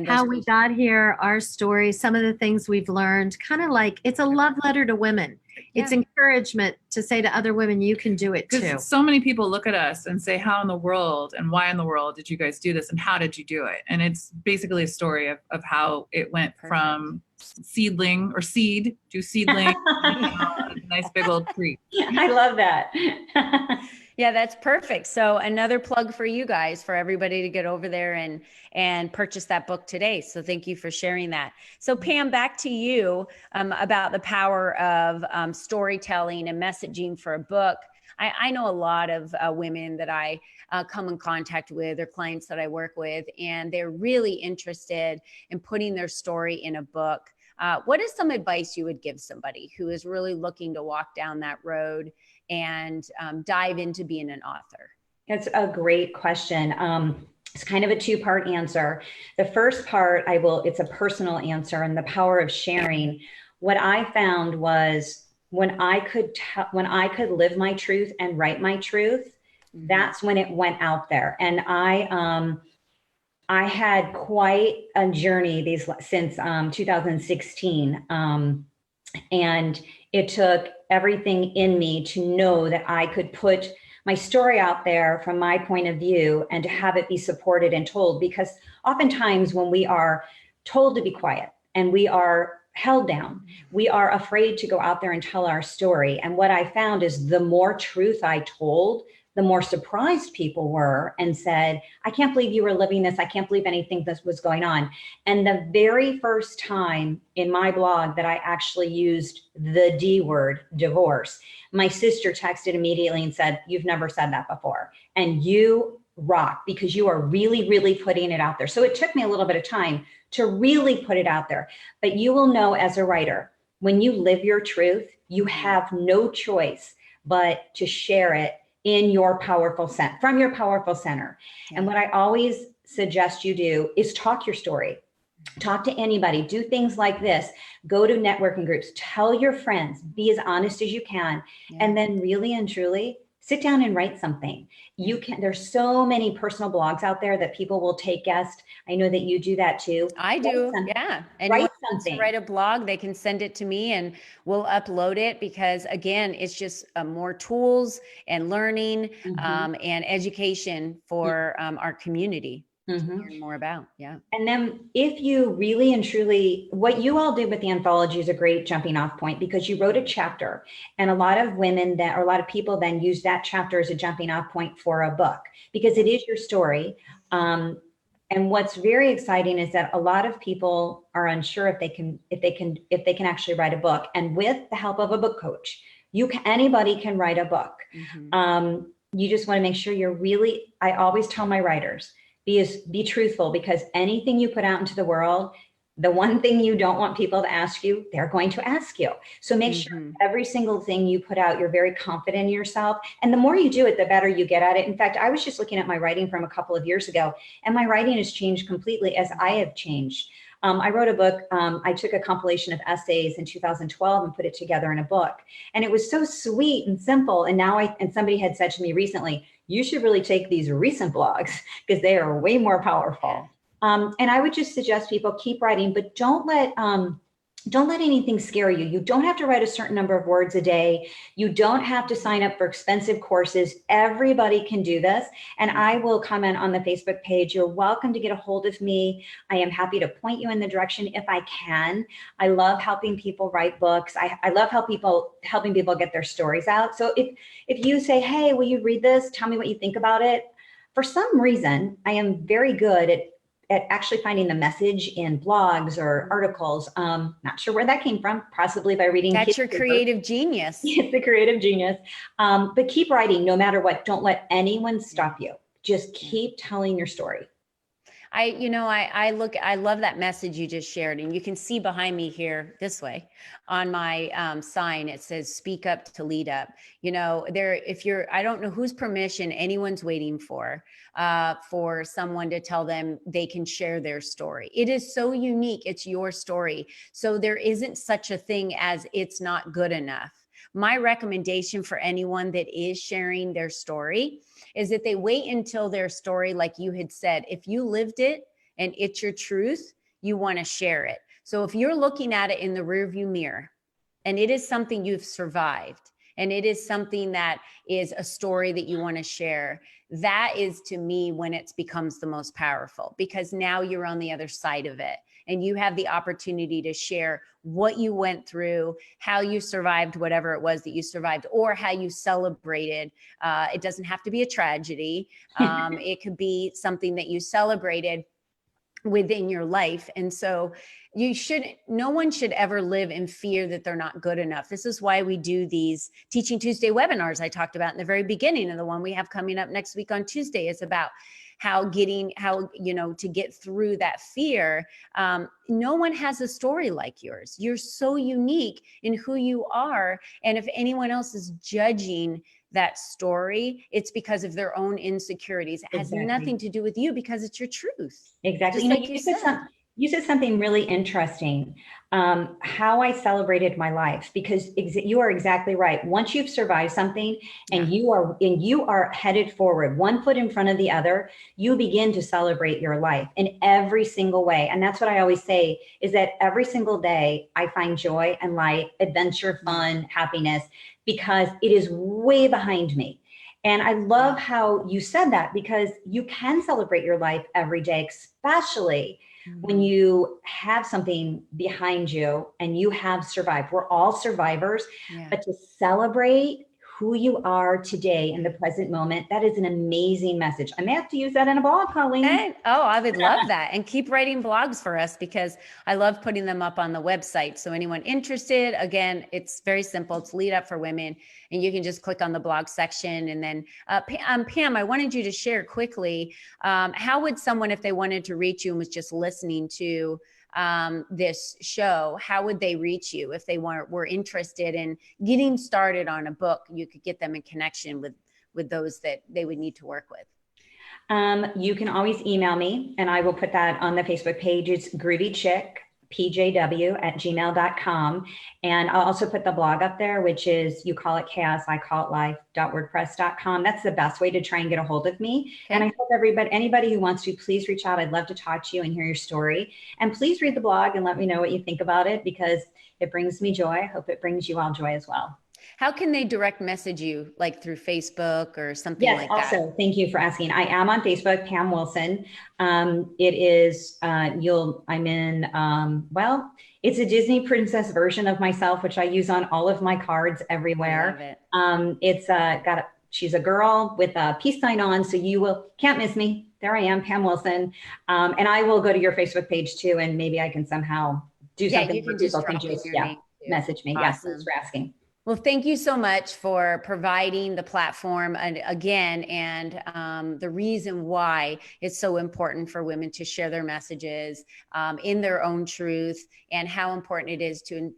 S5: how we got here, our stories, some of the things we've learned, kind of like it's a love letter to women. It's encouragement to say to other women, you can do it too.
S3: Because so many people look at us and say, how in the world and why in the world did you guys do this? And how did you do it? And it's basically a story of how it went from seedling or seed to seedling, a nice big old tree.
S4: I love that.
S1: Yeah, that's perfect. So another plug for you guys, for everybody to get over there and purchase that book today. So thank you for sharing that. So Pam, back to you about the power of storytelling and messaging for a book. I know a lot of women that I come in contact with, or clients that I work with, and they're really interested in putting their story in a book. What is some advice you would give somebody who is really looking to walk down that road and dive into being an author?
S4: That's a great question. It's kind of a two-part answer. The first part, it's a personal answer, and the power of sharing. What I found was when I could live my truth and write my truth, that's when it went out there. And I had quite a journey since 2016. And it took everything in me to know that I could put my story out there from my point of view and to have it be supported and told. Because oftentimes when we are told to be quiet and we are held down, we are afraid to go out there and tell our story. And what I found is the more truth I told, the more surprised people were and said, I can't believe you were living this. I can't believe anything this was going on. And the very first time in my blog that I actually used the D word, divorce, my sister texted immediately and said, you've never said that before. And you rock, because you are really, really putting it out there. So it took me a little bit of time to really put it out there. But you will know as a writer, when you live your truth, you have no choice but to share it in your from your powerful center. And what I always suggest you do is talk your story. Talk to anybody, do things like this, go to networking groups, tell your friends, be as honest as you can. And then really and truly sit down and write something. There's so many personal blogs out there that people will take guests. I know that you do that too.
S1: I do. Yeah. And
S4: write something.
S1: Write a blog, they can send it to me and we'll upload it, because again, it's just more tools and learning and education for our community. To learn more about. Yeah. And
S4: then if you really and truly, what you all did with the anthology is a great jumping off point, because you wrote a chapter, and a lot of people then use that chapter as a jumping off point for a book, because it is your story. And what's very exciting is that a lot of people are unsure if they can actually write a book. And with the help of a book coach, anybody can write a book. You just want to make sure I always tell my writers, be truthful, because anything you put out into the world, the one thing you don't want people to ask you, they're going to ask you. So make sure every single thing you put out, you're very confident in yourself. And the more you do it, the better you get at it. In fact, I was just looking at my writing from a couple of years ago, and my writing has changed completely as I have changed. I wrote a book. I took a compilation of essays in 2012 and put it together in a book. And it was so sweet and simple. And and somebody had said to me recently, you should really take these recent blogs, because they are way more powerful. And I would just suggest people keep writing, but don't let anything scare you. You don't have to write a certain number of words a day. You don't have to sign up for expensive courses. Everybody can do this. And I will comment on the Facebook page. You're welcome to get a hold of me. I am happy to point you in the direction if I can. I love helping people write books. I love helping people get their stories out. So if you say, hey, will you read this? Tell me what you think about it. For some reason, I am very good at actually finding the message in blogs or articles. Not sure where that came from, possibly by reading.
S1: That's your creative genius.
S4: It's the creative genius. But keep writing no matter what. Don't let anyone stop you. Just keep telling your story.
S1: I love that message you just shared, and you can see behind me here this way on my sign, it says, speak up to lead up. I don't know whose permission anyone's waiting for someone to tell them they can share their story. It is so unique. It's your story. So there isn't such a thing as it's not good enough. My recommendation for anyone that is sharing their story is that they wait until their story, like you had said, if you lived it and it's your truth, you want to share it. So if you're looking at it in the rearview mirror and it is something you've survived, and it is something that is a story that you want to share, that is to me when it becomes the most powerful, because now you're on the other side of it and you have the opportunity to share what you went through, how you survived whatever it was that you survived, or how you celebrated. It doesn't have to be a tragedy. It could be something that you celebrated within your life. And so no one should ever live in fear that they're not good enough. This is why we do these Teaching Tuesday webinars I talked about in the very beginning, and the one we have coming up next week on Tuesday is about how to get through that fear. No one has a story like yours. You're so unique in who you are. And if anyone else is judging that story, it's because of their own insecurities. It has nothing to do with you, because it's your truth.
S4: Exactly.
S1: Just like
S4: you said something really interesting, how I celebrated my life, because you are exactly right. Once you've survived something and you are headed forward, one foot in front of the other, you begin to celebrate your life in every single way. And that's what I always say, is that every single day I find joy and light, adventure, fun, happiness, because it is way behind me. And I love how you said that, because you can celebrate your life every day, especially when you have something behind you and you have survived. We're all survivors, but to celebrate who you are today in the present moment, that is an amazing message. I may have to use that in a blog, Colleen.
S1: I would love that. And keep writing blogs for us, because I love putting them up on the website. So anyone interested, again, it's very simple. It's Lead Up for Women. And you can just click on the blog section. And then Pam, I wanted you to share quickly, how would someone, if they wanted to reach you and was just listening to this show, how would they reach you if they were interested in getting started on a book? You could get them in connection with those that they would need to work with.
S4: You can always email me, and I will put that on the Facebook page. It's groovychickpjw@gmail.com. And I'll also put the blog up there, which is You Call It Chaos, I Call It Life.wordpress.com. That's the best way to try and get a hold of me. Okay. And I hope anybody who wants to, please reach out. I'd love to talk to you and hear your story. And please read the blog and let me know what you think about it, because it brings me joy. I hope it brings you all joy as well.
S1: How can they direct message you, like through Facebook or something like that?
S4: Yes, also, thank you for asking. I am on Facebook, Pam Wilson. It is, I'm in, it's a Disney princess version of myself, which I use on all of my cards everywhere.
S1: I love it.
S4: She's a girl with a peace sign on, so can't miss me. There I am, Pam Wilson. And I will go to your Facebook page too, and maybe I can somehow do something.
S1: You can just
S4: message me.
S1: Awesome.
S4: Yes, thanks for asking.
S1: Well, thank you so much for providing the platform again, and the reason why it's so important for women to share their messages in their own truth, and how important it is to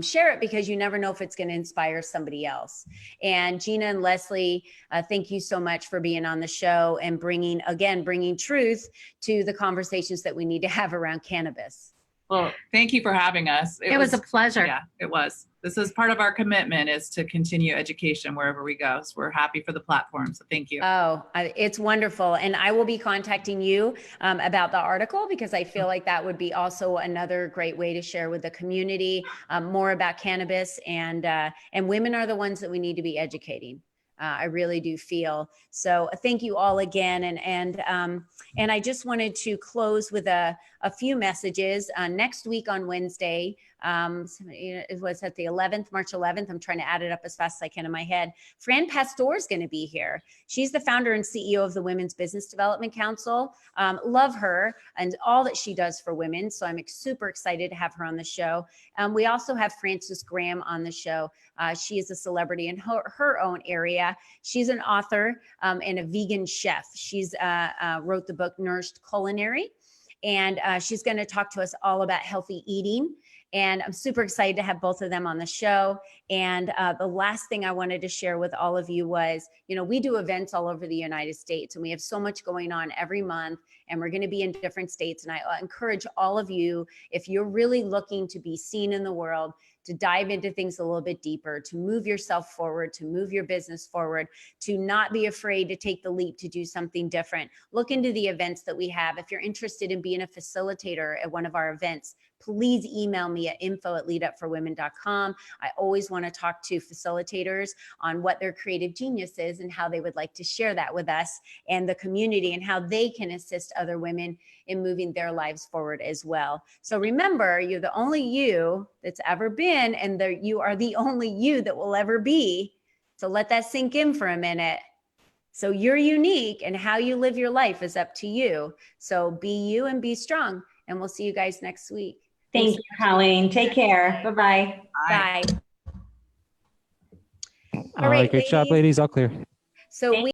S1: share it, because you never know if it's going to inspire somebody else. And Gina and Leslie, thank you so much for being on the show and bringing truth to the conversations that we need to have around cannabis.
S3: Well, thank you for having us.
S5: It was a pleasure.
S3: Yeah, it was. This is part of our commitment, is to continue education wherever we go. So we're happy for the platform. So thank you.
S1: Oh, it's wonderful. And I will be contacting you about the article, because I feel like that would be also another great way to share with the community more about cannabis, and women are the ones that we need to be educating. I really do feel so. Thank you all again, and I just wanted to close with a few messages. Next week on Wednesday, it was at the 11th, March 11th. I'm trying to add it up as fast as I can in my head. Fran Pastor is going to be here. She's the founder and CEO of the Women's Business Development Council. Love her and all that she does for women. So I'm super excited to have her on the show. We also have Frances Graham on the show. She is a celebrity in her own area. She's an author and a vegan chef. She's wrote the book Nourished Culinary, and she's going to talk to us all about healthy eating. And I'm super excited to have both of them on the show. And the last thing I wanted to share with all of you was, we do events all over the United States, and we have so much going on every month, and we're going to be in different states. And I encourage all of you, if you're really looking to be seen in the world, to dive into things a little bit deeper, to move yourself forward, to move your business forward, to not be afraid to take the leap to do something different. Look into the events that we have. If you're interested in being a facilitator at one of our events, please email me at info@leadupforwomen.com. I always want to talk to facilitators on what their creative genius is and how they would like to share that with us and the community, and how they can assist other women in moving their lives forward as well. So remember, you're the only you that's ever been, and you are the only you that will ever be. So let that sink in for a minute. So you're unique, and how you live your life is up to you. So be you and be strong. And we'll see you guys next week.
S4: Thank you, Colleen. Take care. Bye-bye.
S1: Bye.
S6: All right, great job, ladies. All clear.
S1: So we